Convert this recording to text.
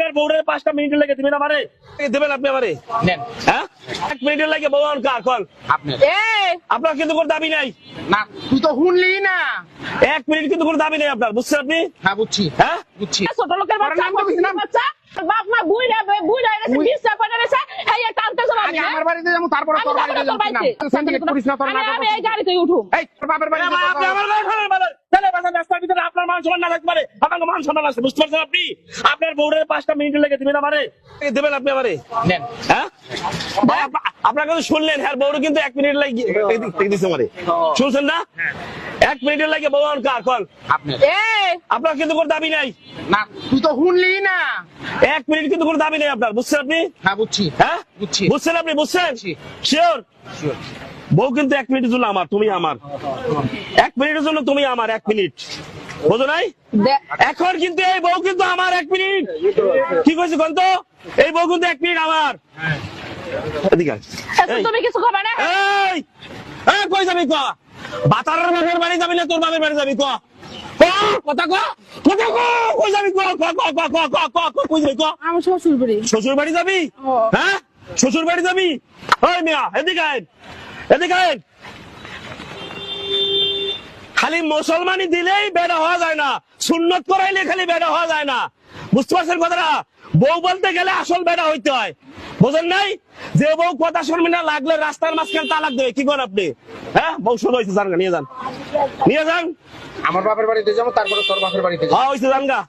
আপনার বউরের 5টা মিনিট লাগে দিবেন আমারে, দেবেন আপনি আমারে নেন। হ্যাঁ 1 মিনিটের লাগে বউ আর কার কল আপনার আপনার কিন্তু কোনো দাবি নাই। না তুই তো শুনলি না। 1 মিনিট কিন্তু কোনো দাবি নেই আপনার, বুঝছেন আপনি? হ্যাঁ বুঝছি, হ্যাঁ বুঝছি। ছোট লোকের বাচ্চা বাচ্চা বাপ মা বুইড়া বুইড়া এসে বিছনা পড়ে রয়েছে এই টানতে যাব আমি আমার বাড়িতে যাবো, তারপরে তোর বাড়িতে যাবো না। সেন্টিমেন্ট করিস না, তোর নাটক আমি এই গাড়িতে উঠুম। এই তোর বাপের বাড়ি আপনি আমার ছেলে বাচ্চা রাস্তার ভিতরে আপনার মান সম্মান না থাকতে পারে, আপনার মান সম্মান আছে, বুঝতে পারছেন আপনি? আপনার বউরের 5টা মিনিট লাগে দিবেন আমারে, দেবেন আপনি আমারে নেন। হ্যাঁ আপনার কথা শুনলেন, হ্যাঁ বউরে কিন্তু 1 মিনিট লাগে দিচ্ছে আমারে, শুনছেন না? 1 মিনিটের লাগে বউ আর কার কল আপনার আপনার কিন্তু কোনো দাবি নাই। না তুই তো শুনলি না। 1 মিনিট কিন্তু কোনো দাবি নেই আপনার, বুঝছেন আপনি? হ্যাঁ বুঝছি, হ্যাঁ বুঝছি। বুঝছেন আপনি? বুঝছেন শিওর? বউ কিন্তু 1 মিনিটের জন্য আমার, তুমি আমার, 1 মিনিটের জন্য তুমি আমার, 1 মিনিট, বুঝো নাই? এখন কিন্তু এই বউ কিন্তু আমার 1 মিনিট, কি কইছি কোন তো? এই বউ কিন্তু 1 মিনিট আমার। এদিকে আয়। এই, তুমি কিছু খাবে না? এই এই কই যাবি ক? বাতারের বাপের বাড়ি যাবি না তোর বাপের বাড়ি যাবি ক? কথা ক, কথা ক, কই যাবি ক, ক ক ক ক ক ক কই যাবি ক? আমার শ্বশুর বাড়ি। শ্বশুর বাড়ি যাবি? হ্যাঁ শ্বশুর বাড়ি যাবি? ওই মিয়া এদিকে আয়, এদিকে আয়। খালি মুসলমানি দিলেই বেড়া হওয়া যায় না, সুন্নত করাইলে খালি বেড়া হওয়া যায় না, বুঝতে পারছেন কথাটা? বউ বলতে গেলে আসল বেড়া হইতে হয়, বুঝেন নাই? যে বউ কথা শুনবি না, লাগলে রাস্তার মাঝখানে তালাক দেবে, কি করেন আপনি? হ্যাঁ বউ শুরু হয়েছে, যান নিয়ে যান, নিয়ে যান। আমার বাপের বাড়িতে যাবো, তারপরে তোর বাপের বাড়িতে যাবো। হ্যাঁ হয়েছে, যান গা।